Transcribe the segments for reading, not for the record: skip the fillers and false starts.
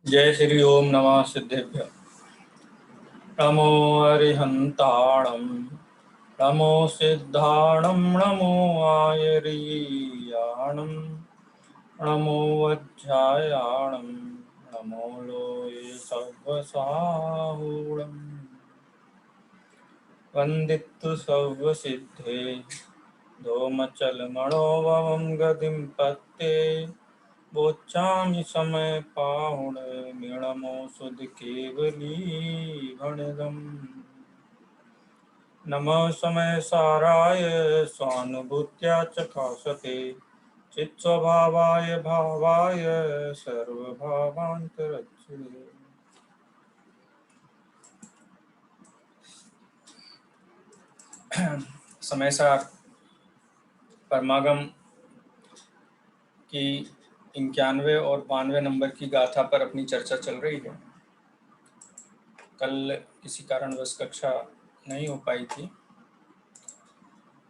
जय श्री ओम नमः सिद्धेभ्य। नमो अरिहंताणं नमो सिद्धाणं नमो आयरीयाणं नमो वज्रायाणं नमो लोये सर्वसाहूणम् वन्दित्तु सर्वसिद्धे धूमचलमणोभवं गतिं पत्ते बोच्चामि समय पाहुणे मीणमो सुध केवली भणिदम् नमः समय साराय स्वानुभूत्या च खासते चित्स्वभावाय भावाय सर्वभावान्तरच्युते। समय सार परमागम की 91 और 92 नंबर की गाथा पर अपनी चर्चा चल रही है। कल किसी कारणवश कक्षा नहीं हो पाई थी,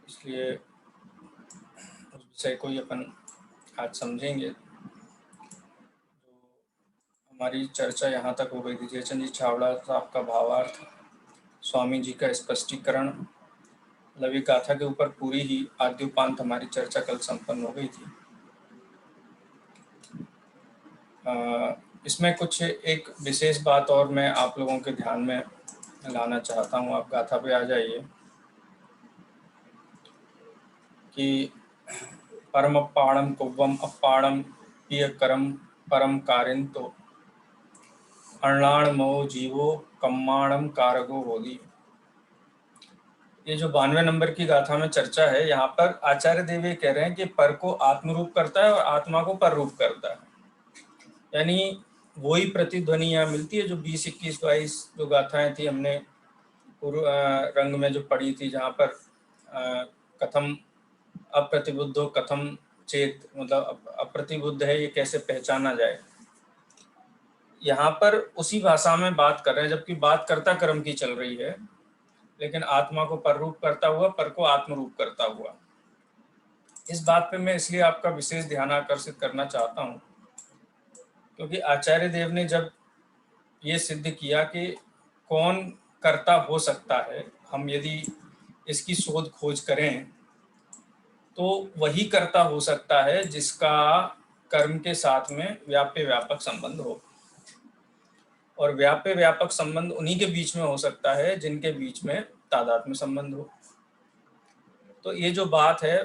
इसलिए उस विषय को ही अपन आज समझेंगे। हमारी चर्चा यहाँ तक हो गई थी। जयचंद जी छावड़ा साहब का भावार्थ, स्वामी जी का स्पष्टीकरण, लवी गाथा के ऊपर पूरी ही आद्योपांत हमारी चर्चा कल संपन्न हो गई थी। इसमें कुछ एक विशेष बात और मैं आप लोगों के ध्यान में लाना चाहता हूँ। आप गाथा पे आ जाइए कि परम अप्पाणम कुव्वम अप्पाणम पिय करम परम कारिंतो अण्णाणमो जीवो कम्माणम कारगो होदी। ये जो 92 नंबर की गाथा में चर्चा है, यहाँ पर आचार्य देव ये कह रहे हैं कि पर को आत्मरूप करता है और आत्मा को पर रूप करता है। यानी वही प्रतिध्वनि यहाँ मिलती है जो 20, 21, 22 जो गाथाएं थी हमने पूर्व रंग में जो पढ़ी थी, जहाँ पर कथम अप्रतिबुद्धो कथम चेत, मतलब अप्रतिबुद्ध है ये कैसे पहचाना जाए। यहाँ पर उसी भाषा में बात कर रहे हैं, जबकि बात कर्ता कर्म की चल रही है, लेकिन आत्मा को पर रूप करता हुआ, पर को आत्मरूप करता हुआ। इस बात पे मैं इसलिए आपका विशेष ध्यान आकर्षित करना चाहता हूँ क्योंकि आचार्य देव ने जब ये सिद्ध किया कि कौन कर्ता हो सकता है, हम यदि इसकी शोध खोज करें तो वही कर्ता हो सकता है जिसका कर्म के साथ में व्याप्य व्यापक संबंध हो, और व्याप्य व्यापक संबंध उन्हीं के बीच में हो सकता है जिनके बीच में तादात्म्य संबंध हो। तो ये जो बात है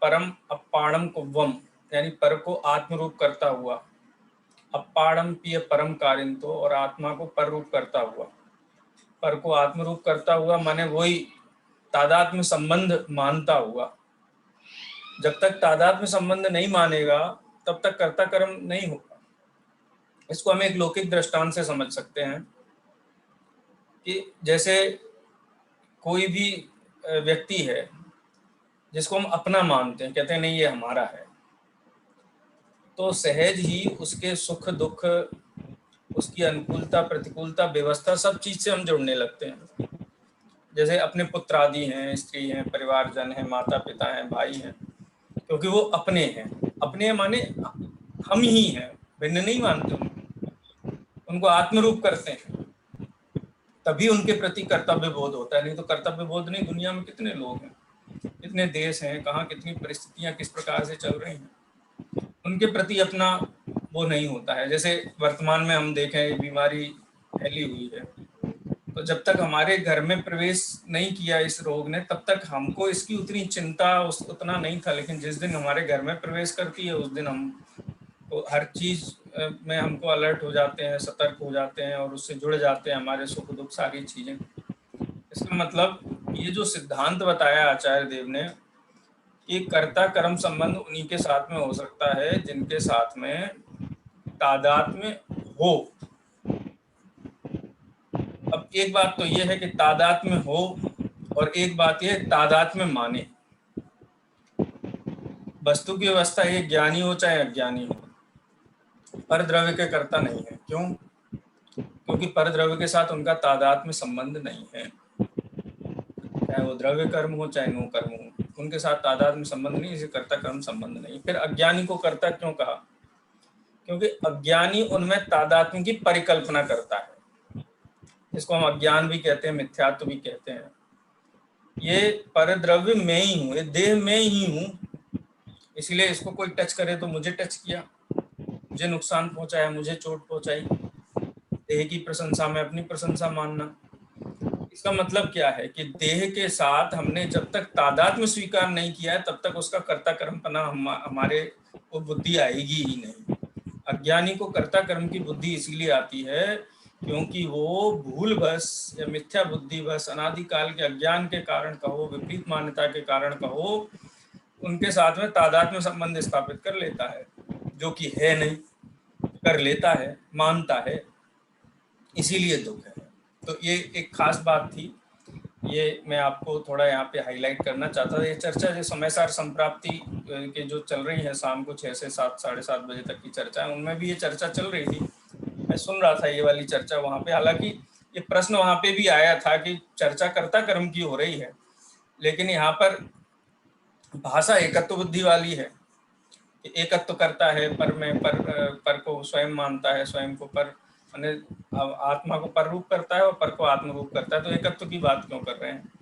परम अप्पाणम कुव्वम, यानी पर को आत्मरूप करता हुआ, अप्पाणम पिय परम कारिंतो, और आत्मा को पर रूप करता हुआ। पर को आत्मरूप करता हुआ माने वही तादात्म्य संबंध मानता हुआ। जब तक तादात्म्य संबंध नहीं मानेगा तब तक कर्ता कर्म नहीं होगा। इसको हम एक लौकिक दृष्टांत से समझ सकते हैं कि जैसे कोई भी व्यक्ति है जिसको हम अपना मानते हैं, कहते हैं नहीं ये हमारा है, तो सहज ही उसके सुख दुख, उसकी अनुकूलता प्रतिकूलता, व्यवस्था, सब चीज से हम जुड़ने लगते हैं। जैसे अपने पुत्र आदि हैं, स्त्री हैं, परिवारजन हैं, माता पिता हैं, भाई हैं, क्योंकि वो अपने हैं। अपने माने हम ही हैं, भिन्न नहीं मानते उनको आत्मरूप करते हैं, तभी उनके प्रति कर्तव्य बोध होता है। नहीं तो कर्तव्य बोध नहीं। दुनिया में कितने लोग हैं, कितने देश हैं, कहाँ कितनी परिस्थितियां किस प्रकार से चल रही हैं, उनके प्रति अपना वो नहीं होता है। जैसे वर्तमान में हम देखें बीमारी फैली हुई है, तो जब तक हमारे घर में प्रवेश नहीं किया इस रोग ने, तब तक हमको इसकी उतनी चिंता उतना नहीं था। लेकिन जिस दिन हमारे घर में प्रवेश करती है उस दिन हम तो हर चीज में हमको अलर्ट हो जाते हैं, सतर्क हो जाते हैं और उससे जुड़ जाते हैं, हमारे सुख दुख सारी चीजें। इसका मतलब ये जो सिद्धांत बताया आचार्य देव ने कि कर्ता कर्म संबंध उन्हीं के साथ में हो सकता है जिनके साथ में तादात्म्य हो। अब एक बात तो ये है कि तादात्म्य हो, और एक बात ये तादात्म्य माने। वस्तु की अवस्था ये ज्ञानी हो चाहे अज्ञानी हो, पर द्रव्य के कर्ता नहीं है। क्यों? क्योंकि पर द्रव्य के साथ उनका तादात्म्य संबंध नहीं है। चाहे वो द्रव्य कर्म हो चाहे नो कर्म हो, उनके साथ तादात्म्य संबंध नहीं, इसे कर्ता कर्म संबंध नहीं। फिर अज्ञानी को कर्ता क्यों कहा? क्योंकि अज्ञानी उनमें तादात्म्य की परिकल्पना करता है, इसको हम अज्ञान भी कहते हैं, मिथ्यात्व भी कहते हैं। ये परद्रव्य में ही हूँ, ये देह में ही हूँ, इसलिए इसको कोई टच करे तो मुझे टच किया, मुझे नुकसान पहुंचाया, मुझे चोट पहुंचाई। देह की प्रशंसा में अपनी प्रशंसा मानना, इसका मतलब क्या है कि देह के साथ हमने जब तक तादात्म्य स्वीकार नहीं किया है तब तक उसका कर्ता कर्मपना हमारे को बुद्धि आएगी ही नहीं। अज्ञानी को कर्ता कर्म की बुद्धि इसीलिए आती है क्योंकि वो भूल बस या मिथ्या बुद्धि बस, अनादिकाल के अज्ञान के कारण कहो, विपरीत मान्यता के कारण कहो, उनके साथ में तादात्म्य संबंध स्थापित कर लेता है, जो कि है नहीं, कर लेता है, मानता है, इसीलिए दुख है। तो ये एक खास बात थी, ये मैं आपको थोड़ा यहाँ पे हाईलाइट करना चाहता था। ये चर्चा जो समय सार संप्राप्ति के जो चल रही है शाम को 6 से 7, 7:30 बजे तक की चर्चा है, उनमें भी ये चर्चा चल रही थी, मैं सुन रहा था ये वाली चर्चा वहाँ पे। हालांकि ये प्रश्न वहाँ पे भी आया था कि चर्चा कर्ता कर्म की हो रही है, लेकिन यहाँ पर भाषा एकत्व बुद्धि वाली है, एकत्व करता है, पर में पर को स्वयं मानता है, स्वयं को पर आत्मा को पर रूप करता है और पर को आत्म रूप करता है, तो एकत्व की बात क्यों कर रहे हैं?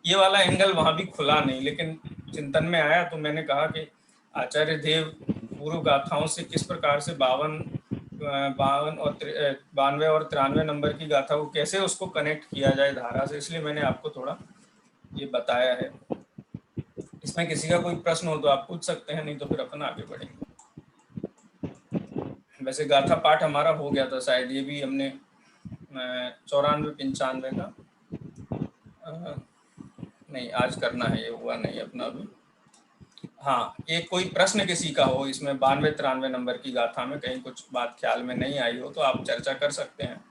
ये वाला एंगल वहां भी खुला नहीं, लेकिन चिंतन में आया तो मैंने कहा कि आचार्य देव पूर्व गाथाओं से किस प्रकार से 52 और 92 और 93 नंबर की गाथा को कैसे उसको कनेक्ट किया जाए धारा से, इसलिए मैंने आपको थोड़ा ये बताया है। इसमें किसी का कोई प्रश्न हो तो आप पूछ सकते हैं, नहीं तो फिर अपन आगे बढ़ेंगे। वैसे गाथा पाठ हमारा हो गया था शायद, ये भी हमने 94-95 का नहीं आज करना है, ये हुआ नहीं अपना अभी। हाँ, एक कोई प्रश्न किसी का हो इसमें 92-93 नंबर की गाथा में, कहीं कुछ बात ख्याल में नहीं आई हो तो आप चर्चा कर सकते हैं,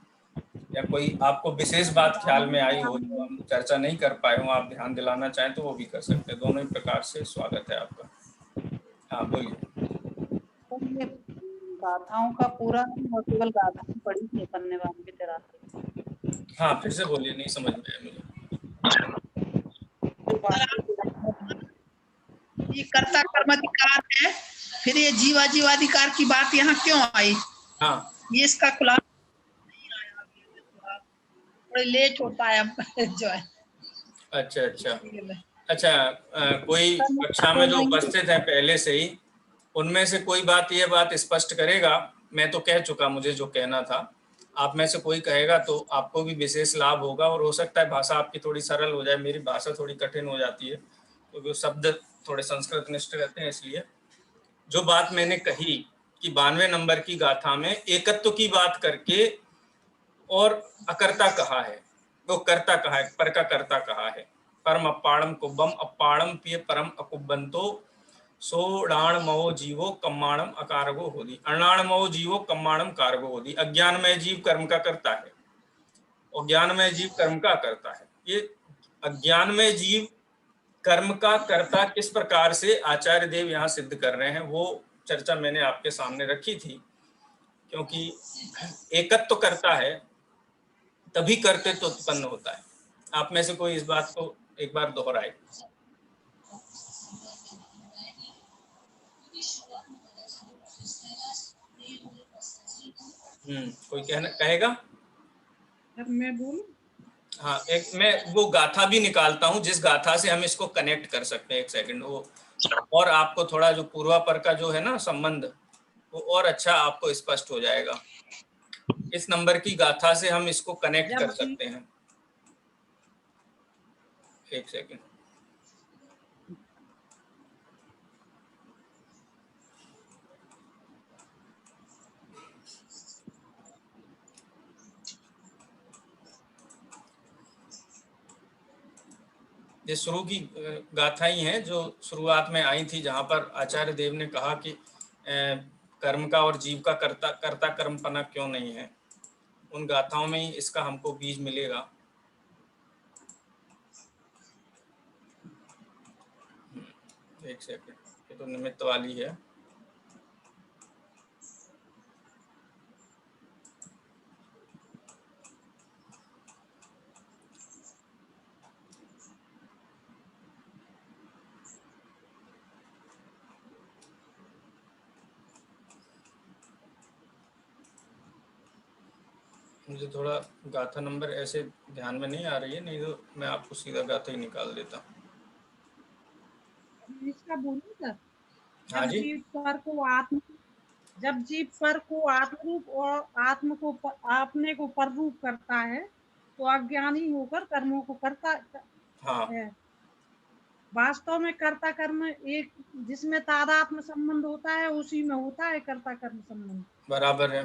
या कोई आपको विशेष बात ख्याल में आई हो जो हम चर्चा नहीं कर पाए हो, आप ध्यान दिलाना चाहें तो वो भी कर सकते हैं। दोनों ही प्रकार से स्वागत है आपका। हाँ बोलिए। गाथाओं का पूरा और केवल गाथाएं पढ़ी थी अपन ने 92-93। हाँ फिर से बोलिए, नहीं समझ में आया मुझे। ये कर्ता कर्माधिकार है, फिर ये जीवा जीवाधिकार की बात यहाँ क्यों आई? हाँ ये इसका खुलासा नहीं आया, थोड़ा लेट होता है जो है। अच्छा अच्छा अच्छा, कोई कक्षा में जो उपस्थित है पहले से ही, उनमें से कोई बात ये बात स्पष्ट करेगा? मैं तो कह चुका मुझे जो कहना था, आप में से कोई कहेगा तो आपको भी विशेष लाभ होगा, और हो सकता है भाषा आपकी थोड़ी सरल हो जाए, मेरी भाषा थोड़ी कठिन हो जाती है क्योंकि शब्द थोड़े संस्कृत निष्ठ रहते हैं। इसलिए जो बात मैंने कही कि 92 नंबर की गाथा में एकत्व की बात करके और अकर्ता कहा है, वो कर्ता कहा है, पर का कर्ता कहा है। परम अपाणम कुब्बम अपाणम पिय परम अकुब्बंतो सोडाणमो जीवो कम्माणम अकारगो होदी, अणाणमो जीवो कम्माणम कारगो होदी। अज्ञानमय जीव कर्म का करता है, अज्ञानमय जीव कर्म का करता है। ये अज्ञानमय जीव कर्म का कर्ता किस प्रकार से आचार्य देव यहाँ सिद्ध कर रहे हैं, वो चर्चा मैंने आपके सामने रखी थी। क्योंकि एकत्व करता है तभी कर्तृत्व उत्पन्न होता है। आप में से कोई इस बात को एक बार दोहराए। कोई कहेगा? मैं बोलूं? हाँ, एक मैं वो गाथा भी निकालता हूँ जिस गाथा से हम इसको कनेक्ट कर सकते हैं, एक सेकंड वो, और आपको थोड़ा जो पूर्वापर का जो है ना संबंध, वो और अच्छा आपको स्पष्ट हो जाएगा। इस नंबर की गाथा से हम इसको कनेक्ट कर सकते हैं। एक सेकंड। ये शुरू की गाथा ही हैं जो शुरुआत में आई थी, जहाँ पर आचार्य देव ने कहा कि कर्म का और जीव का कर्ता कर्मपना क्यों नहीं है। उन गाथाओं में ही इसका हमको बीज मिलेगा। एक सेकंड, ये तो निमित्त वाली है। मुझे थोड़ा गाथा नंबर ऐसे ध्यान में नहीं आ रही है, नहीं तो मैं आपको सीधा गाथा ही निकाल देता। इसका बोलूं सर, हाँ जब जी, जीव पर को आत्म जब जीव पर को आत्मरूप और आत्म को अपने को पररूप करता है तो अज्ञानी होकर कर्मों को करता हाँ है। वास्तव में कर्ता कर्म एक जिसमें तादात्म्य संबंध होता है उसी में होता है कर्ता कर्म संबंध। बराबर है।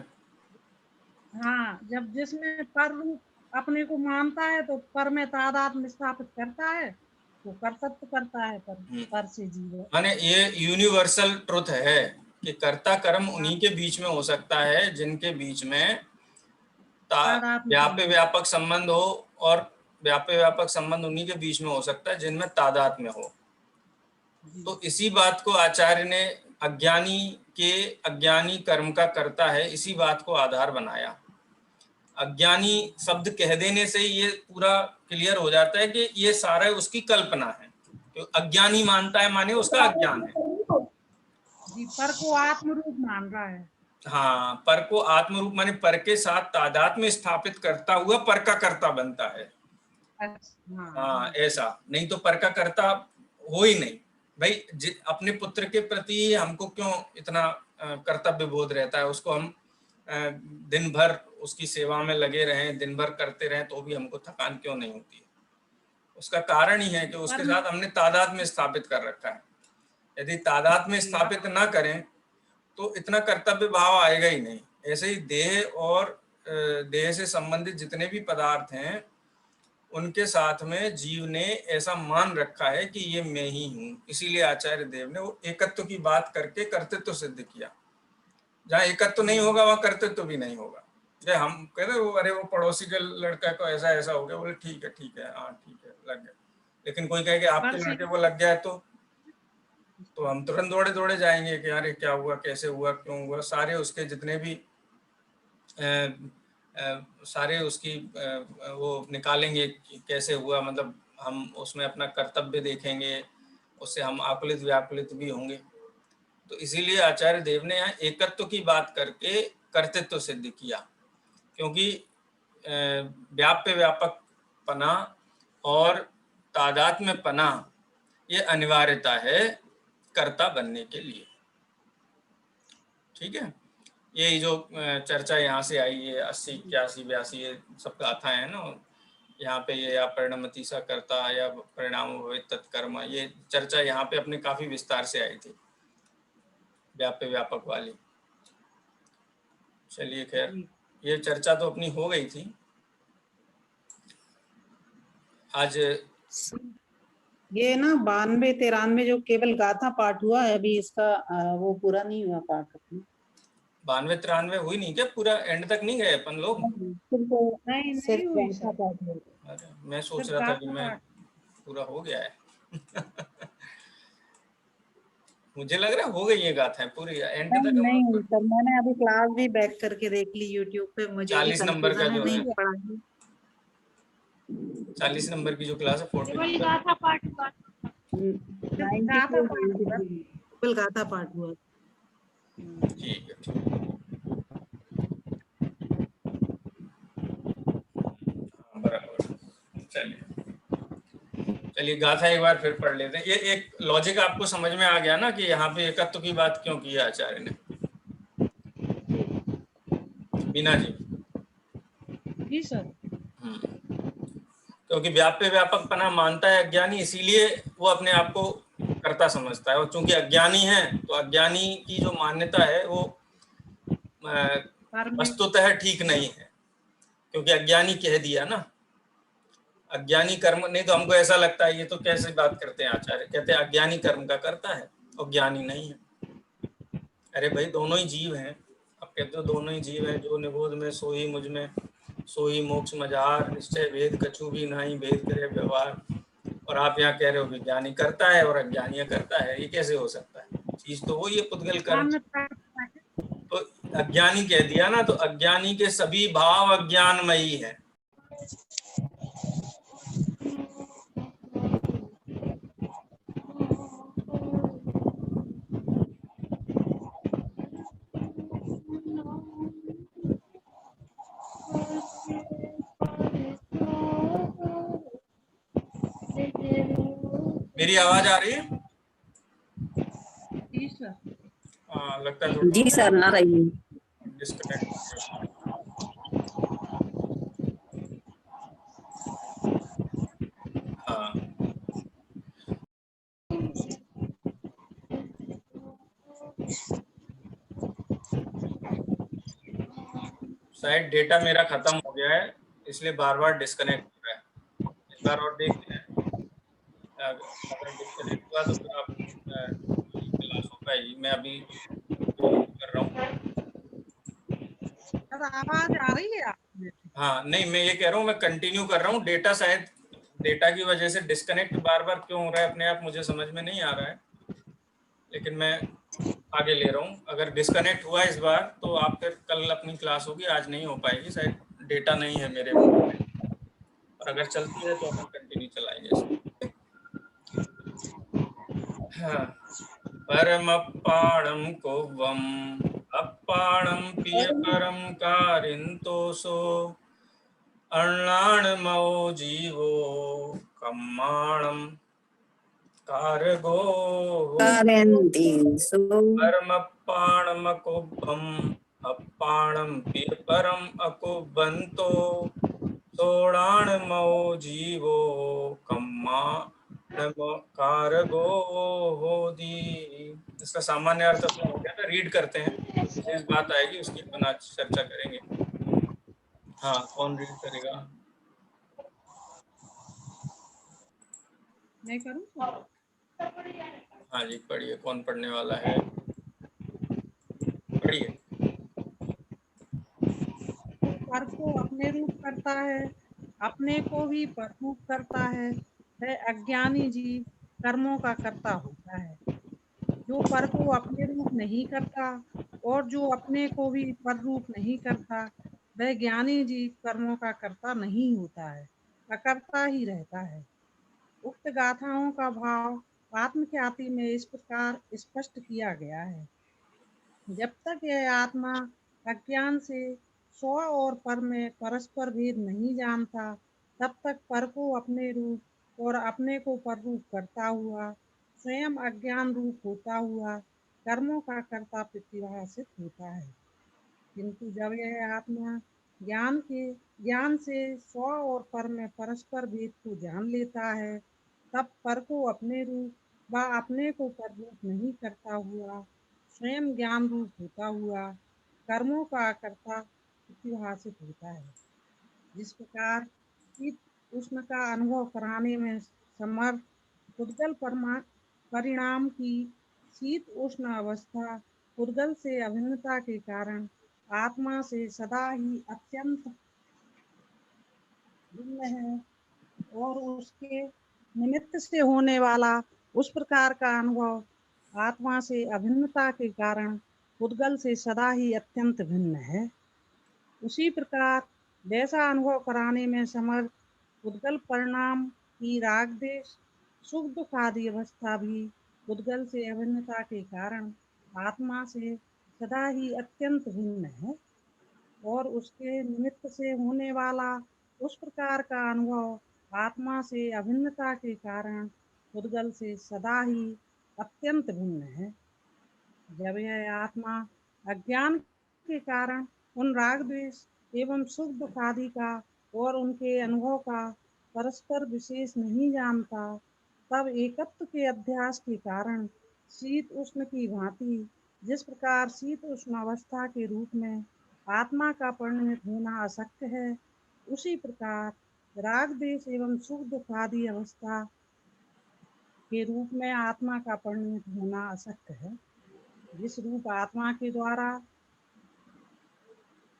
हाँ, जब जिसमें पर रूप अपने को मानता है तो पर में तादात्म्य स्थापित करता है तो कर्तव्य करता है पर से जीव। माने ये यूनिवर्सल ट्रुथ है कि कर्ता कर्म हाँ, उन्हीं के बीच में हो सकता है जिनके बीच में तादात्म्य व्याप्य संबंध। व्यापक संबंध हो, और व्याप्य व्यापक संबंध उन्हीं के बीच में हो सकता है जिनमें तादात्म्य हो। जी, तो इसी बात को आचार्य ने अज्ञानी के अज्ञानी कर्म का करता है, इसी बात को आधार बनाया। अज्ञानी शब्द कह देने से ये पूरा क्लियर हो जाता है कि ये सारा उसकी कल्पना है। तो अज्ञानी मानता है माने उसका अज्ञान है। जी, पर को आत्म रूप मान रहा है। हाँ, पर को आत्म रूप माने पर के साथ तादात्म्य में स्थापित करता हुआ पर का कर्ता बनता है। अच्छा, हाँ, हाँ, ऐसा नहीं तो पर का कर्ता हो ही नहीं। भाई अपने पुत्र के प्रति हमको क्यों इतना कर्तव्य बोध रहता है, उसको हम दिन भर उसकी सेवा में लगे रहें, दिन भर करते रहें तो भी हमको थकान क्यों नहीं होती है? उसका कारण ही है कि पर उसके में साथ हमने तादाद में स्थापित कर रखा है। यदि तादाद में जी, स्थापित ना करें तो इतना कर्तव्य भाव आएगा ही नहीं। ऐसे ही देह और देह से संबंधित जितने भी पदार्थ हैं उनके साथ में जीव ने ऐसा मान रखा है कि ये मैं ही हूँ। इसीलिए आचार्य देव ने वो एकत्व की बात करके कर्तृत्व सिद्ध किया। जहाँ एकत्व नहीं होगा वहाँ कर्तृत्व भी नहीं होगा। जैसे हम कहते वो अरे वो पड़ोसी के लड़का को ऐसा ऐसा हो गया, बोले ठीक है हाँ ठीक है लग गया। लेकिन कोई कहे कि आपके पर से लड़के को लग गया है तो हम तुरंत दौड़े दौड़े जाएंगे कि अरे क्या हुआ, कैसे हुआ, क्यों हुआ। सारे उसके जितने भी सारे उसकी वो निकालेंगे कि कैसे हुआ, मतलब हम उसमें अपना कर्तव्य देखेंगे, उससे हम आकुलित व्याकुलित भी होंगे। तो इसीलिए आचार्य देव ने यहाँ एकत्व की बात करके कर्तृत्व सिद्ध किया, क्योंकि व्याप्य व्यापक पना और तादात्म्य पना ये अनिवार्यता है कर्ता बनने के लिए। ठीक है, ये जो चर्चा यहाँ से आई है 80, 81, 82 ये सब गाथाएं है ना, यहाँ पे ये या परिणमति सा कर्ता या परिणाम भवेत् तत्कर्म, ये चर्चा यहाँ पे अपने काफी विस्तार से आई थी व्याप्य व्यापक वाली। चलिए खैर, ये चर्चा तो अपनी हो गई थी आज। ये ना 92 93 जो केवल गाथा पाठ हुआ है, अभी इसका वो पूरा नहीं हुआ पाठ अपना। 92 93 हुई नहीं क्या? पूरा एंड तक नहीं गए अपन लोग? नहीं सिर्फ हुई गाथा सर, पाठ हुआ। अरे मैं सोच सिर्फ रहा था कि गाथा मैं पाठ। पूरा हो गया है मुझे लग रहा है हो गई ये गाथाएं पूरी, एंड तक हम नहीं लोग सर, मैंने अभी क्लास भी बैक करके देख ली यूट्यूब पे, मुझे भी 40 नंबर का कंफ्यूजन है, जो नहीं है, पढ़ा। 40 नंबर की जो क्लास है 40 केवल नंबर। गाथा पाठ हुआ, सिर्फ 90 गाथा पाठ हुआ। केवल गाथा पाठ हुआ। ठीक है, ठीक है, हाँ, बराबर। चलिए गाथा एक बार फिर पढ़ लेते हैं। ये एक लॉजिक आपको समझ में आ गया ना कि यहाँ पे एकत्व की बात क्यों की है आचार्य ने? बीना जी? जी सर। क्योंकि व्याप्य व्यापक पना मानता है अज्ञानी, इसीलिए वो अपने आप को कर्ता समझता है। और चूंकि अज्ञानी है तो अज्ञानी की जो मान्यता है वो वस्तुतः ठीक नहीं है, क्योंकि अज्ञानी कह दिया ना। अज्ञानी कर्म, नहीं तो हमको ऐसा लगता है ये तो कैसे बात करते हैं आचार्य, कहते हैं अज्ञानी कर्म का करता है और ज्ञानी नहीं है। अरे भाई दोनों ही जीव हैं, अब कहते हो दोनों ही जीव हैं, जो निबोध में सो ही मुझ में, सो ही मोक्ष मझार, निश्चय भेद कछु भी नहीं, भेद करे व्यवहार। और आप यहाँ कह रहे हो कि ज्ञानी करता है और अज्ञानी करता है, ये कैसे हो सकता है? चीज तो वही है, पुद्गल कर्म। तो अज्ञानी कह दिया ना, तो अज्ञानी के सभी भाव अज्ञानमयी है। मेरी आवाज आ रही है? जी सर। लगता है जी सर, आ रही है। डिस्कनेक्ट। हाँ, शायद डेटा मेरा खत्म हो गया है, इसलिए बार बार डिस्कनेक्ट हो रहा है। इस बार और देखते हैं, अगर डिस्कनेक्ट हुआ तो फिर आप क्लास हो पाएगी। मैं अभी कर रहा हूँ। सर आवाज आ रही है आपको? हाँ, नहीं, मैं ये कह रहा हूँ, मैं कंटिन्यू कर रहा हूँ। डेटा शायद डेटा की वजह से डिस्कनेक्ट बार बार क्यों हो रहा है अपने आप, मुझे समझ में नहीं आ रहा है, लेकिन मैं आगे ले रहा हूँ। अगर डिस्कनेक्ट हुआ इस बार तो आप फिर कल अपनी क्लास होगी, आज नहीं हो पाएगी, शायद डेटा नहीं है मेरे में। और अगर चलती है तो अपन कंटिन्यू चलाएंगे इसको। हाँ, परमप्पाणं कोवम अप्पाणं पिय परम कारिन्तोषो अर्णाणमो जीवो कम्माणं कारगो कारयन्तीषु परमप्पाणमकुब्भम् अप्पाणं पिय परम अकुबन्तो सोडाणमो जीवो कम्माणम कारगो होदी। इसका सामान्य अर्थ अपना हो गया था, रीड करते हैं, जो विशेष बात आएगी उसकी अपन आज चर्चा करेंगे। हाँ, कौन रीड करेगा? मैं करूँ? हाँ जी, पढ़िए, कौन पढ़ने वाला है? पढ़िए। पर को अपने रूप करता है, अपने को भी पर रूप करता है, वह अज्ञानी जीव कर्मों का कर्ता होता है। जो पर को अपने रूप नहीं करता और जो अपने को भी पर रूप नहीं करता, वह ज्ञानी जीव कर्मों का कर्ता नहीं होता है, अकर्ता ही रहता है। उक्त गाथाओं का भाव आत्मख्याति में इस प्रकार स्पष्ट किया गया है। जब तक यह आत्मा अज्ञान से स्व और पर में परस्पर भेद नहीं जानता, तब तक पर को अपने रूप और अपने को पर रूप करता हुआ स्वयं अज्ञान रूप होता हुआ कर्मों का कर्ता प्रतिभासित होता है। किंतु जब यह आत्मा ज्ञान से स्व और पर में परस्पर भेद को जान लेता है, तब पर को अपने रूप व अपने को पर रूप नहीं करता हुआ स्वयं ज्ञान रूप होता हुआ कर्मों का कर्ता प्रतिभासित होता है। जिस प्रकार शीत उष्ण का अनुभव कराने में समर्थ उद्गल परिणाम की शीत उष्ण अवस्था उद्गल से अभिन्नता के कारण आत्मा से सदा ही अत्यंत भिन्न है, और उसके निमित्त से होने वाला उस प्रकार का अनुभव आत्मा से अभिन्नता के कारण उद्गल से सदा ही अत्यंत भिन्न है। उसी प्रकार वैसा अनुभव कराने में समर्थ उद्गल परिणाम की राग देश सुख दुख आदि अवस्था भी उद्गल से अभिन्नता के कारण आत्मा से सदा ही अत्यंत भिन्न है, और उसके निमित्त से होने वाला उस प्रकार का अनुभव आत्मा से अभिन्नता के कारण उद्गल से सदा ही अत्यंत भिन्न है। जब यह आत्मा अज्ञान के कारण उन राग द्वेष एवं सुख दुख आदि का और उनके अनुभव का परस्पर विशेष नहीं जानता, तब एकत्व के अध्यास के कारण शीत उष्ण की भांति जिस प्रकार शीत उष्ण अवस्था के रूप में आत्मा का परिणमित होना अशक्य है, उसी प्रकार राग द्वेष एवं सुख दुख आदि अवस्था के रूप में आत्मा का परिणमित होना अशक्य है। जिस रूप आत्मा के द्वारा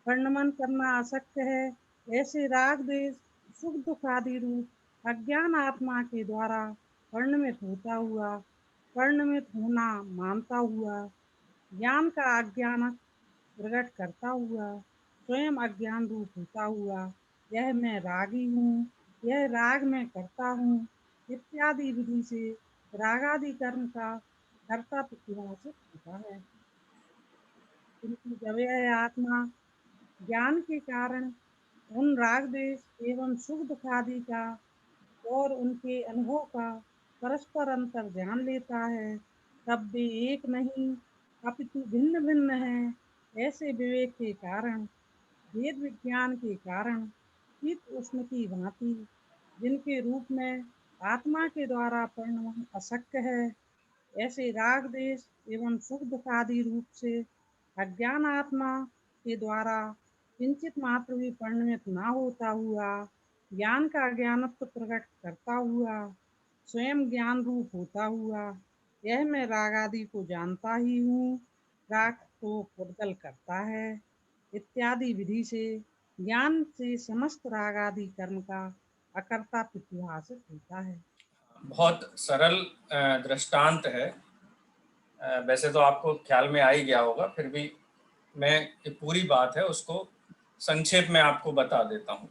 वर्णन करना अशक्य है, ऐसे राग द्वेष सुख दुख आदि रूप अज्ञान आत्मा के द्वारा वर्णमित होता हुआ परिणमित होना मानता हुआ ज्ञान का अज्ञान प्रकट करता हुआ स्वयं अज्ञान रूप होता हुआ यह मैं रागी हूँ, यह राग मैं करता हूँ इत्यादि विधि से रागादि कर्म का कर्ता प्रतिभाषित होता है। किंतु जब यह आत्मा ज्ञान के कारण उन राग द्वेष एवं सुख दुख आदि का और उनके अनुभव का परस्पर अंतर ध्यान लेता है, तब वे एक नहीं अपितु भिन्न भिन्न हैं। ऐसे विवेक के कारण, वेद विज्ञान के कारण, शीत उष्ण की भांति जिनके रूप में आत्मा के द्वारा परिणमन अशक्य है, ऐसे राग देश एवं सुख दुख आदि रूप से अज्ञान आत्मा के द्वारा किंचित मात्र भी परिणमित ना होता हुआ, ज्ञान का ज्ञानत्व प्रकट करता हुआ, स्वयं ज्ञान रूप होता हुआ, यह मैं राग आदि को जानता ही हूँ, राग को पुद्गल करता है इत्यादि विधि से ज्ञान से समस्त राग आदि कर्म का अकर्ता प्रतिभाषित होता है। बहुत सरल दृष्टांत है। वैसे तो आपको ख्याल में आ ही गया होगा, फिर भी मैं ये पूरी बात है उसको संक्षेप में आपको बता देता हूँ।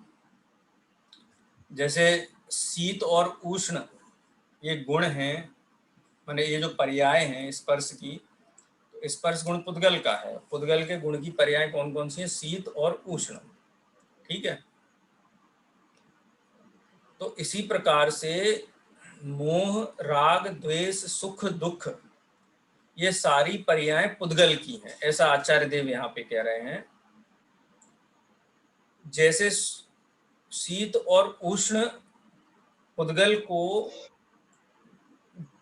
जैसे शीत और उष्ण ये गुण हैं, माने ये जो पर्याय हैं स्पर्श की, तो स्पर्श गुण पुद्गल का है। पुद्गल के गुण की पर्याय कौन कौन सी है? शीत और उष्ण। ठीक है। तो इसी प्रकार से मोह, राग, द्वेष, सुख, दुख, ये सारी पर्याय पुद्गल की हैं, ऐसा आचार्य देव यहाँ पे कह रहे हैं। जैसे शीत और उष्ण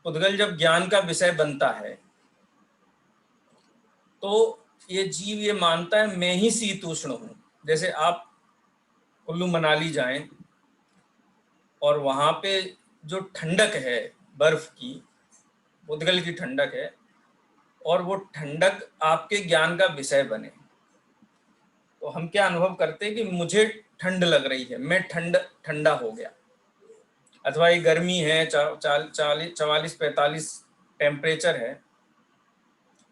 पुद्गल जब ज्ञान का विषय बनता है तो ये जीव ये मानता है मैं ही शीत उष्ण हूं। जैसे आप कुल्लू मनाली जाएं और वहां पे जो ठंडक है बर्फ की, पुद्गल की ठंडक है, और वो ठंडक आपके ज्ञान का विषय बने, तो हम क्या अनुभव करते हैं कि मुझे ठंड लग रही है, मैं ठंडा हो गया। अथवा ये गर्मी है, 44-45 टेम्परेचर है,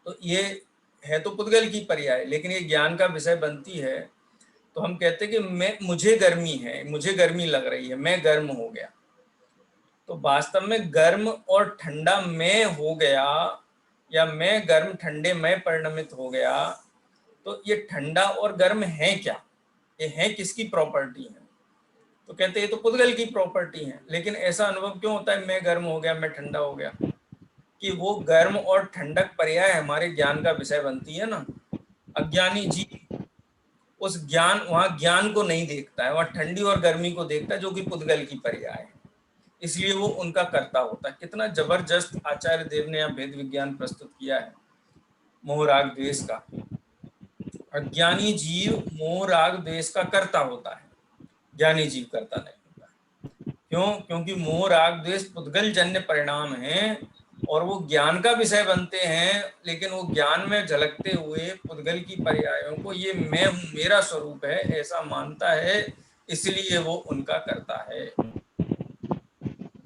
तो ये है तो पुद्गल की पर्याय, लेकिन ये ज्ञान का विषय बनती है तो हम कहते हैं कि मुझे गर्मी है, मुझे गर्मी लग रही है, मैं गर्म हो गया। तो वास्तव में गर्म और ठंडा मैं हो गया, या मैं गर्म ठंडे में परिणमित हो गया, तो ये ठंडा और गर्म है क्या? ये है किसकी प्रॉपर्टी है? तो कहते हैं ये तो पुद्गल की प्रॉपर्टी है। लेकिन ऐसा अनुभव क्यों होता है मैं गर्म हो गया, मैं ठंडा हो गया? कि वो गर्म और ठंडक पर्याय हमारे ज्ञान का विषय बनती है ना। अज्ञानी जीव उस वहां ज्ञान को नहीं देखता है, वहां ठंडी और गर्मी को देखता है, जो कि पुद्गल की पर्याय है, इसलिए वो उनका कर्ता होता है। कितना जबरदस्त आचार्य देव ने यहाँ भेद विज्ञान प्रस्तुत किया है मोह राग द्वेष का। अज्ञानी जीव मोह राग द्वेष का कर्ता होता है, ज्ञानी जीव कर्ता नहीं होता है। क्यों? क्योंकि मोह राग द्वेष पुद्गल जन्य परिणाम हैं और वो ज्ञान का विषय बनते हैं, लेकिन वो ज्ञान में झलकते हुए पुद्गल की पर्यायों को ये मैं हूं, मेरा स्वरूप है, ऐसा मानता है, इसलिए वो उनका करता है।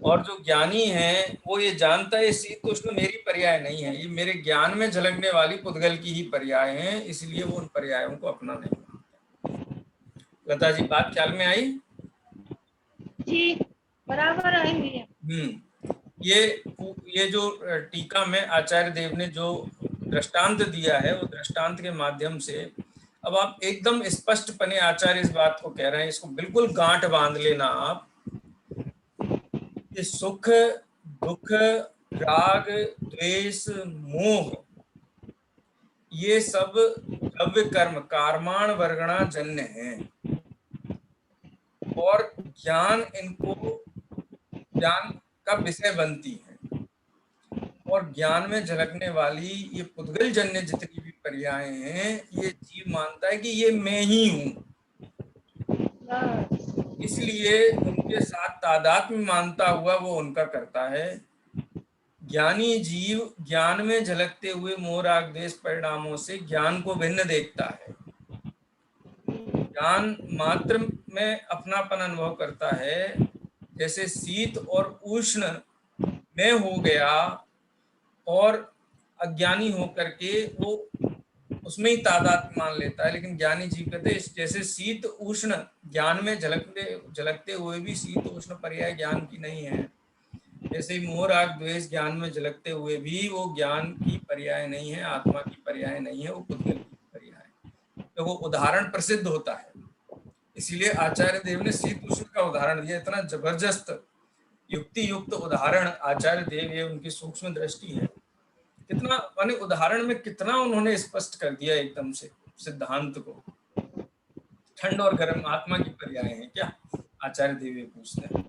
और जो ज्ञानी है वो ये जानता है शीत उष्ण मेरी पर्याय नहीं है, ये मेरे ज्ञान में झलकने वाली पुद्गल की ही पर्याय हैं, इसलिए वो उन पर्यायों को अपना नहीं मानता। लता जी, बात ख्याल में आई? जी बराबर आएंगे। ये जो टीका में आचार्य देव ने जो दृष्टांत दिया है, वो दृष्टांत के माध्यम से अब आप एकदम स्पष्टपने आचार्य इस बात को कह रहे हैं, इसको बिल्कुल गांठ बांध लेना आप, कि सुख, दुख, राग, द्वेष, मोह, ये सब द्रव्य कर्म कार्माण वर्गणा जन्य हैं, और ज्ञान ज्ञान का विषय बनती है, और ज्ञान में झलकने वाली ये पुद्गल जन्य जितनी भी पर्याय हैं, ये जीव मानता है कि ये मैं ही हूं, इसलिए उनके साथ तादात्म्य मानता हुआ वो उनका करता है। ज्ञानी जीव ज्ञान में झलकते हुए मोह राग द्वेष परिणामों से ज्ञान को भिन्न देखता है, ज्ञान मात्र में अपनापन अनुभव करता है। जैसे शीत और उष्ण में हो गया, और अज्ञानी होकर के वो उसमें ही तादात्म्य मान लेता है, लेकिन ज्ञानी जीव कहते हैं जैसे शीत उष्ण ज्ञान में झलकते हुए भी शीत उष्ण पर्याय ज्ञान की नहीं है, जैसे मोह राग द्वेष ज्ञान में झलकते हुए भी वो ज्ञान की पर्याय नहीं है, आत्मा की पर्याय नहीं है, वो पुद्गल की पर्याय है। तो वो उदाहरण प्रसिद्ध होता है, इसीलिए आचार्य देव ने शीत उष्ण का उदाहरण दिया, इतना जबरदस्त युक्ति युक्त उदाहरण आचार्य देव, ये उनकी सूक्ष्म दृष्टि है। कितना माने उदाहरण में कितना उन्होंने स्पष्ट कर दिया एकदम से सिद्धांत को। ठंड और गर्म आत्मा की पर्याय है क्या? आचार्य देव ये पूछते हैं।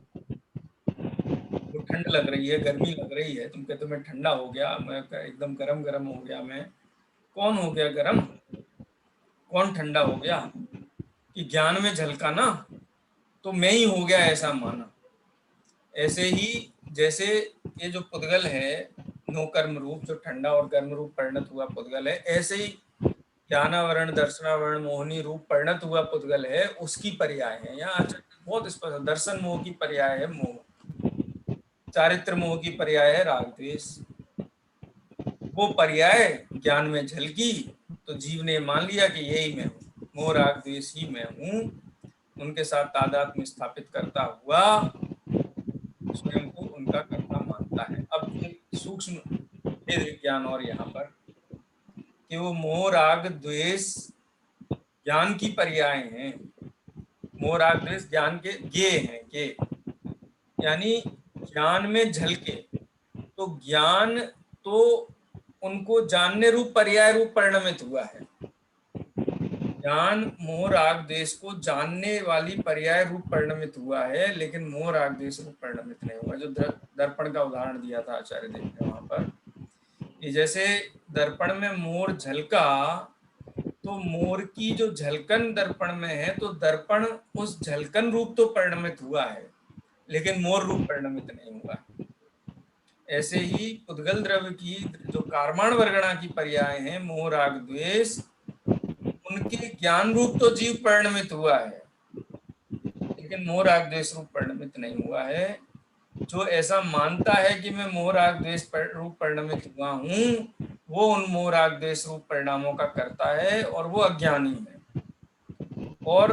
वो ठंड लग रही है, गर्मी लग रही है, तुम कहते हो मैं ठंडा हो गया, मैं एकदम गरम गरम हो गया, मैं कौन हो गया गरम, कौन ठंडा हो गया? कि ज्ञान में झलका ना, तो मैं ही हो गया ऐसा माना। ऐसे ही जैसे ये जो पुद्गल है नो कर्म रूप, जो ठंडा और गर्म रूप परिणत हुआ पुद्गल है, ऐसे ही ज्ञानावरण दर्शनावरण मोहनी रूप परिणत हुआ पुद्गल है, उसकी पर्याय है। यहाँ बहुत स्पष्ट, दर्शन मोह की पर्याय है मोह, चारित्र मोह की पर्याय है राग द्वेष। वो पर्याय ज्ञान में झलकी तो जीव ने मान लिया कि यही मैं हूँ, मोह राग द्वेष ही मैं हूँ। उनके साथ तादात्म्य स्थापित करता हुआ स्वयं को उनका कर्ता मानता है। अब सूक्ष्म भेद विज्ञान और यहाँ पर कि वो मोह राग द्वेष ज्ञान की पर्याय हैं। मोह राग द्वेष ज्ञान के गे हैं, गे यानी ज्ञान में झलके, तो ज्ञान तो उनको जानने रूप पर्याय रूप परिणमित हुआ है। ज्ञान मोह राग द्वेष को जानने वाली पर्याय रूप परिणमित हुआ है, लेकिन मोह राग द्वेष रूप परिणमित नहीं हुआ। जो दर्पण का उदाहरण दिया था आचार्य देव ने वहां पर, कि जैसे दर्पण में मोर झलका, तो मोर की जो झलकन दर्पण में है, तो दर्पण उस झलकन रूप तो परिणमित हुआ है, लेकिन मोर रूप परिणमित नहीं हुआ। ऐसे ही पुद्गल द्रव्य की जो कार्माण वर्गणा की पर्याय हैं मोह राग द्वेष, उनके ज्ञान रूप तो जीव परिणमित हुआ है, लेकिन मोह राग द्वेष रूप परिणमित नहीं हुआ है। जो ऐसा मानता है कि मैं मोह राग द्वेष रूप परिणमित हुआ हूँ, वो उन मोह राग द्वेष रूप परिणामों का करता है, और वो अज्ञानी है। और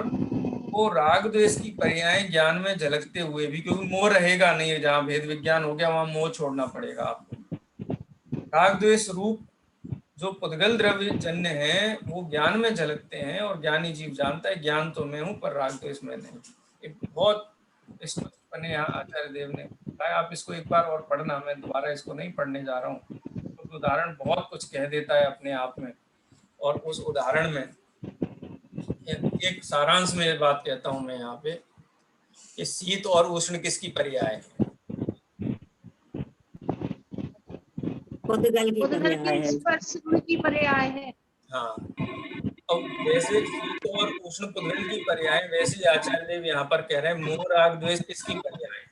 वो राग द्वेष की पर्याय ज्ञान में झलकते हुए भी, क्योंकि मोह रहेगा नहीं, जहाँ भेद विज्ञान हो गया वहां मोह छोड़ना पड़ेगा आपको। राग द्वेष रूप जो पुद्गल द्रव्य जन्य है वो ज्ञान में झलकते हैं, और ज्ञानी जीव जानता है ज्ञान तो मैं हूँ पर राग द्वेष में नहीं। एक बहुत स्पष्टपने आचार्य देव ने बताया। आप इसको एक बार और पढ़ना, मैं दोबारा इसको नहीं पढ़ने जा रहा हूँ, तो उदाहरण बहुत कुछ कह देता है अपने आप में। और उस उदाहरण में एक सारांश में बात कहता हूँ मैं यहाँ पे, कि शीत और उष्ण किसकी पर्याय है? पुद्गल की पुद्गल पर्याय की है। स्पर्श गुण की पर्याय है। हाँ, अब जैसे शीत और उष्ण पुद्गल की पर्याय, वैसे ही आचार्य देव यहाँ पर कह रहे हैं मोह राग द्वेष किसकी पर्याय है?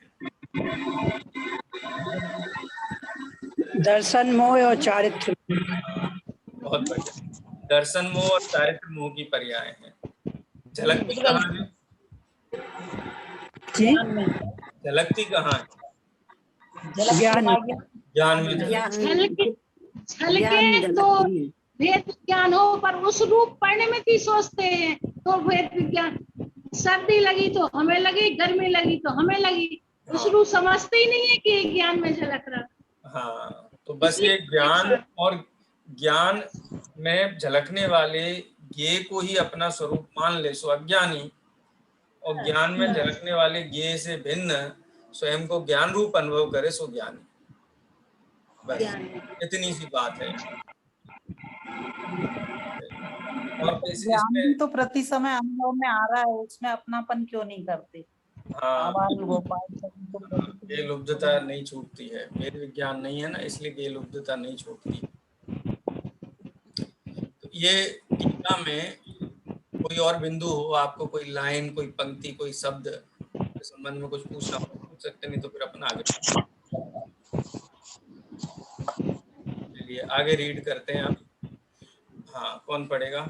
दर्शन मोह और चारित्र। बहुत बढ़िया, दर्शन मोह और चारित्र मोह की पर्याय है। झलकती कहाँ है? झलकती कहाँ है? ज्ञान ज्ञान में झलकती। झलके तो भेद विज्ञान हो, पर उस रूप परिणमित ही सोचते हैं। तो भेद विज्ञान, सर्दी लगी तो हमें लगी, गर्मी लगी तो हमें लगी, उस रूप समझते ही नहीं है कि ज्ञान में झलक रहा। हाँ, तो बस ये ज्ञान और ज्ञान में झलकने वाले ज्ञेय को ही अपना स्वरूप मान ले सो अज्ञानी, और ज्ञान में झलकने वाले ज्ञेय से भिन्न स्वयं को ज्ञान रूप अनुभव करे सो ज्ञानी। बस इतनी सी बात है। और ज्ञान तो प्रति समय अनुभव में आ रहा है, उसमें अपनापन क्यों नहीं करते? हाँ, गोपाल ये लुब्धता नहीं छूटती है। वेद विज्ञान नहीं है ना, इसलिए ये लुब्धता नहीं छूटती। तो ये टीका में कोई और बिंदु हो, आपको कोई लाइन, कोई पंक्ति, कोई शब्द के संबंध में कुछ पूछना हो पूछ सकते, नहीं तो फिर अपना आगे चलिए आगे रीड करते हैं आप। हाँ, कौन पढ़ेगा?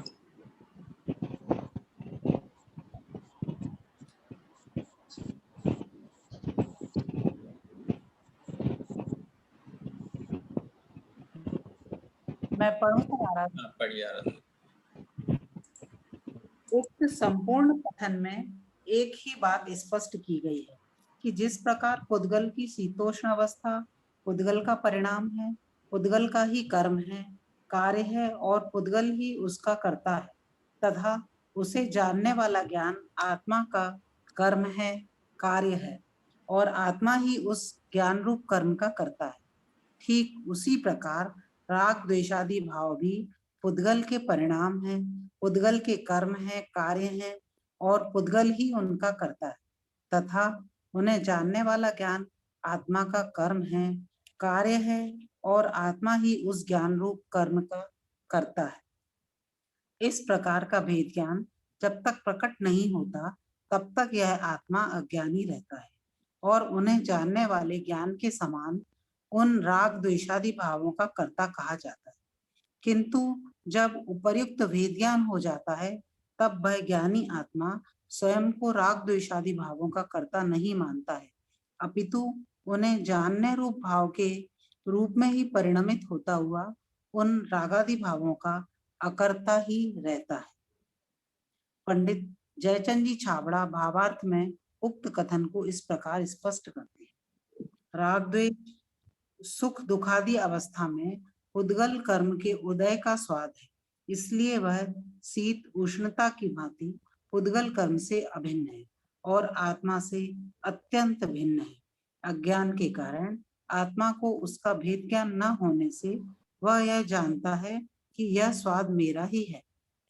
मैं पढ़ूं तुम्हारा? पढ़िए। उक्त संपूर्ण कथन में एक ही बात स्पष्ट की गई है कि जिस प्रकार पुद्गल की शीतोष्ण अवस्था पुद्गल का परिणाम है, पुद्गल का ही कर्म है, कार्य है, और पुद्गल ही उसका कर्ता है, तथा उसे जानने वाला ज्ञान आत्मा का कर्म है, कार्य है, और आत्मा ही उस ज्ञान रूप कर्म का करता है। ठीक उसी प्रकार राग द्वेषादि भाव भी पुद्गल के परिणाम हैं, पुद्गल के कर्म हैं, कार्य हैं और पुद्गल ही उनका करता है तथा उन्हें जानने वाला ज्ञान आत्मा का कर्म है, कार्य है और आत्मा ही उस ज्ञान रूप कर्म का करता है। इस प्रकार का भेद ज्ञान जब तक प्रकट नहीं होता तब तक यह आत्मा अज्ञानी रहता है और उन्हें जानने वाले ज्ञान के समान उन राग द्वेषादि भावों का कर्ता कहा जाता है। किंतु जब उपर्युक्त भेद ज्ञान हो जाता है तब वह ज्ञानी आत्मा स्वयं को राग द्वेषादि भावों का कर्ता नहीं मानता है, अपितु उन्हें जानने रूप भाव के रूप में ही परिणमित होता हुआ उन रागादि भावों का अकर्ता ही रहता है। पंडित जयचंद जी छाबड़ा भावार्थ में उक्त कथन को इस प्रकार स्पष्ट करते हैं। राग द्वेष सुख दुखादि अवस्था में उद्गल कर्म के उदय का स्वाद है, इसलिए वह शीत उष्णता की भांति उद्गल कर्म से अभिन्न है और आत्मा से अत्यंत भिन्न है। अज्ञान के कारण आत्मा को उसका भेद ज्ञान न होने से वह यह जानता है कि यह स्वाद मेरा ही है,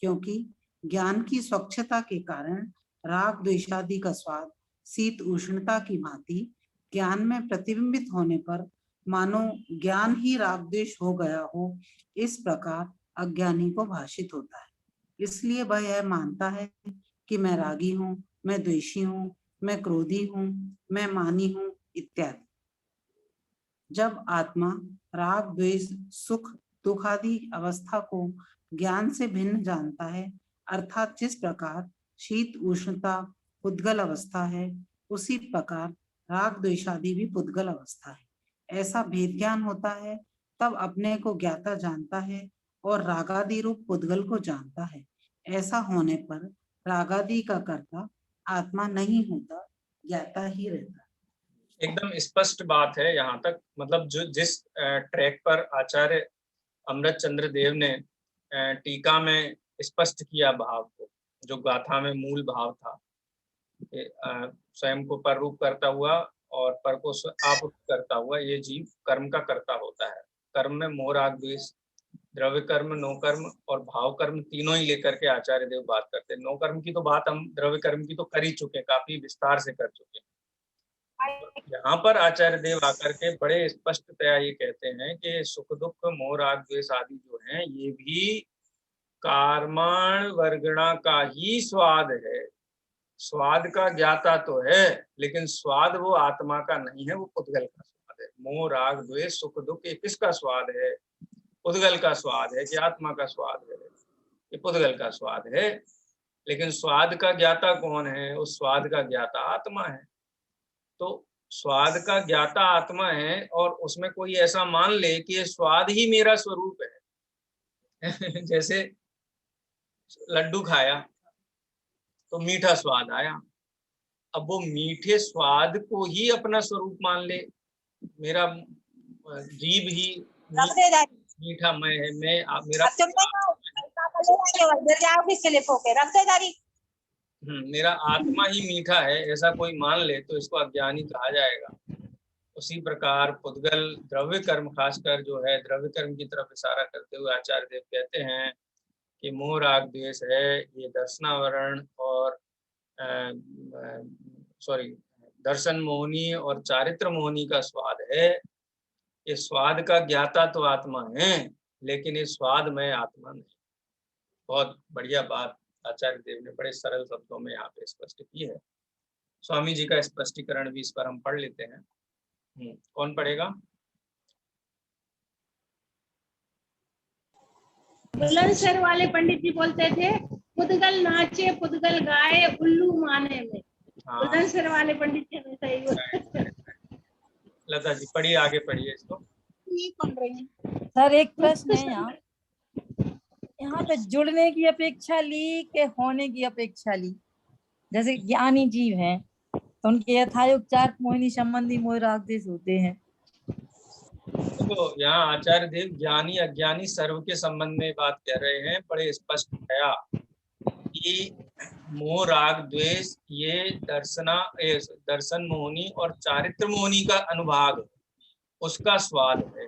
क्योंकि ज्ञान की स्वच्छता के कारण राग द्वेषादि का स्वाद शीत उष्णता की भांति ज्ञान में प्रतिबिंबित होने पर मानो ज्ञान ही राग द्वेष हो गया हो, इस प्रकार अज्ञानी को भाषित होता है। इसलिए वह यह मानता है कि मैं रागी हूँ, मैं द्वेषी हूँ, मैं क्रोधी हूँ, मैं मानी हूँ इत्यादि। जब आत्मा राग द्वेष सुख दुख आदि अवस्था को ज्ञान से भिन्न जानता है, अर्थात जिस प्रकार शीत उष्णता पुद्गल अवस्था है, उसी प्रकार राग द्वेषादि भी पुद्गल अवस्था है। ऐसा भेद ज्ञान होता है तब अपने को ज्ञाता जानता है और रागादि रूप पुद्गल को जानता है। ऐसा होने पर रागादि का कर्ता आत्मा नहीं होता, ज्ञाता ही रहता है। एकदम स्पष्ट बात है यहाँ तक। मतलब जो जिस ट्रैक पर आचार्य अमृत चंद्र देव ने टीका में स्पष्ट किया भाव को, जो गाथा में मूल भाव था, स्वयं को पर रूप करता हुआ और पर को आप करता हुआ ये जीव कर्म का कर्ता होता है। कर्म में मोह राग द्वेष, द्रव्य कर्म, नो कर्म और भाव कर्म तीनों ही लेकर के आचार्य देव बात करते हैं। नो कर्म की तो बात हम द्रव्य कर्म की तो कर ही चुके, काफी विस्तार से कर चुके हैं। यहाँ पर आचार्य देव आकर के बड़े स्पष्टतया ये कहते हैं कि सुख दुख मोह राग द्वेष आदि जो हैं ये भी कर्माण वर्गणा का ही स्वाद है। स्वाद का ज्ञाता तो है, लेकिन स्वाद वो आत्मा का नहीं है, वो पुद्गल का स्वाद है। मोह राग द्वेष सुख दुख ये किसका स्वाद है? पुद्गल का स्वाद है कि आत्मा का स्वाद है? ये पुद्गल का स्वाद है। लेकिन स्वाद का ज्ञाता कौन है? उस स्वाद का ज्ञाता आत्मा है। तो स्वाद का ज्ञाता आत्मा है और उसमें कोई ऐसा मान ले कि ये स्वाद ही मेरा स्वरूप है जैसे लड्डू खाया तो मीठा स्वाद आया, अब वो मीठे स्वाद को ही अपना स्वरूप मान ले, मेरा जीव ही मीठा मैं है, मैं मेरा आत्मा ही मीठा है, ऐसा कोई मान ले तो इसको अज्ञानी कहा जाएगा। उसी प्रकार पुद्गल द्रव्य कर्म, खासकर जो है द्रव्य कर्म की तरफ इशारा करते हुए आचार्य देव कहते हैं कि मोह राग द्वेष है ये दर्शनावरण और दर्शन मोहनी और चारित्र मोहनी का स्वाद है। ये स्वाद का ज्ञाता तो आत्मा है, लेकिन ये स्वाद में आत्मा नहीं। बहुत बढ़िया बात आचार्य देव ने बड़े सरल शब्दों में यहाँ पे स्पष्ट की है। स्वामी जी का स्पष्टीकरण भी इस पर हम पढ़ लेते हैं। कौन पढ़ेगा? बुलंदशहर वाले पंडित जी बोलते थे पुद्गल नाचे पुद्गल गाए उल्लू माने में। बुलंदशहर वाले पंडित जी हमेशा यही बोलते। लता जी पढ़िए, आगे पढ़िए इसको। सर एक प्रश्न है, यहाँ पे जुड़ने की अपेक्षा ली के होने की अपेक्षा ली? जैसे ज्ञानी जीव हैं तो उनके यथायोपचार मोहिनी संबंधी मोह राग द्वेष होते हैं। तो यहाँ आचार्य देव ज्ञानी अज्ञानी सर्व के संबंध में बात कह रहे हैं, बड़े स्पष्ट है कि मोह राग द्वेष ये दर्शन मोहनी और चारित्र मोहनी का अनुभाग है, उसका स्वाद है,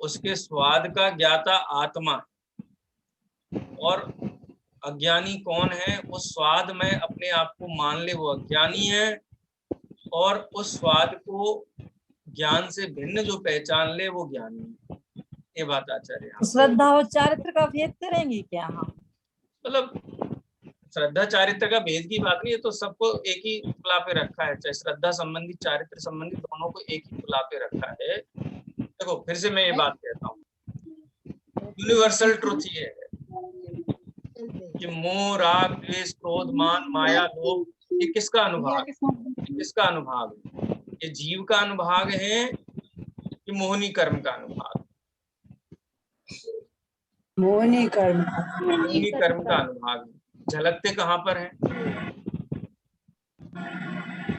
उसके स्वाद का ज्ञाता आत्मा है। और अज्ञानी कौन है? उस स्वाद में अपने आप को मान ले वो अज्ञानी है, और उस स्वाद को ज्ञान से भिन्न जो पहचान ले वो ज्ञानी है। ये बात आचार्य श्रद्धा और चारित्र का भेद करेंगे क्या हम? मतलब श्रद्धा चारित्र का भेद की बात नहीं है, तो सबको एक ही तुला पे रखा है, चाहे श्रद्धा संबंधी चारित्र संबंधी दोनों को एक ही तुला पे रखा है। देखो फिर से मैं ये बात कहता हूँ, यूनिवर्सल ट्रुथ ये है कि मोह राग द्वेष क्रोध मान माया लोभ ये किसका अनुभाग है? किसका अनुभाग है? ये जीव का अनुभाग है कि मोहनी कर्म का अनुभाग? मोहनी कर्म। मोहनी कर्म का अनुभाग है। झलकते कहाँ पर हैं?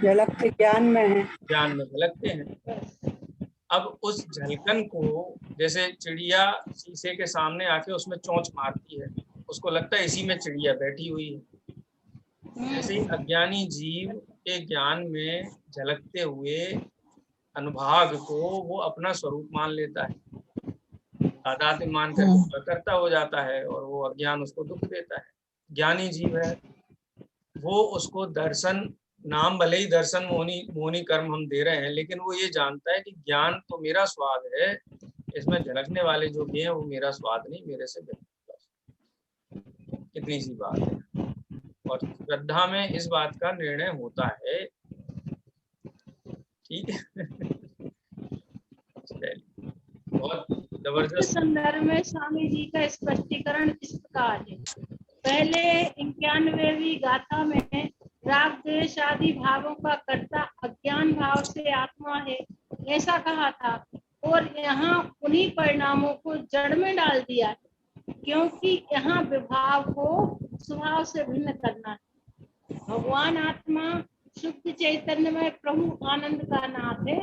झलकते ज्ञान में है। ज्ञान में झलकते हैं। अब उस झलकन को, जैसे चिड़िया शीशे के सामने आके उसमें चोंच मारती है, उसको लगता है इसी में चिड़िया बैठी हुई है। ऐसे ही अज्ञानी जीव के ज्ञान में झलकते हुए अनुभाग को वो अपना स्वरूप मान लेता है, तादात्म्य मान कर करता हो जाता है, और वो अज्ञान उसको दुख देता है। ज्ञानी जीव है वो उसको दर्शन, नाम भले ही दर्शन मोहनी कर्म हम दे रहे हैं, लेकिन वो ये जानता है कि ज्ञान तो मेरा स्वाद है, इसमें झलकने वाले जो भी हैं वो मेरा स्वाद नहीं, मेरे से बेहतर। कितनी सी बात है। और श्रद्धा में इस बात का निर्णय होता है। ठीक है। बहुत जबरदस्त। संदर्भ में स्वामी जी का स्पष्टीकरण इस प्रकार है। पहले 91वीं गाथा में राग द्वेष आदि भावों का कर्ता अज्ञान भाव से आत्मा है ऐसा कहा था, और यहाँ उन्हीं परिणामों को जड़ में डाल दिया है, क्योंकि यहाँ विभाव को स्वभाव से भिन्न करना है। भगवान आत्मा शुद्ध चैतन्य में प्रभु आनंद का नाथ है,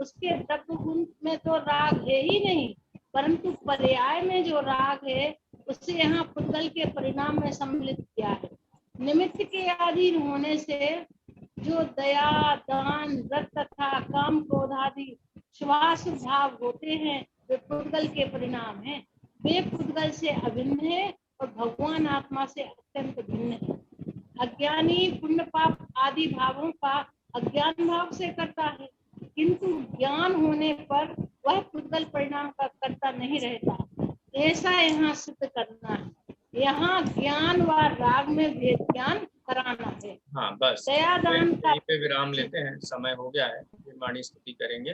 उसके तत्व गुण में तो राग है ही नहीं, परंतु पर्याय में जो राग है उससे यहाँ पुद्गल के परिणाम में सम्मिलित किया है। निमित्त के अधीन होने से जो दया दान व्रत तथा काम क्रोध आदि शुभाशुभ भाव होते हैं वे पुद्गल के परिणाम हैं। वे पुद्गल से अभिन्न है और भगवान आत्मा से अत्यंत भिन्न है। अज्ञानी पुण्य पाप आदि भावों का अज्ञान भाव से करता है, किंतु ज्ञान होने पर वह पुद्गल परिणाम का कर्ता नहीं रहता। ऐसा यहाँ सिद्ध करना है। यहाँ ज्ञान व राग में भेद ज्ञान कराना है। हाँ बस दया दान का पे विराम लेते हैं, समय हो गया है, वाणी स्तुति करेंगे।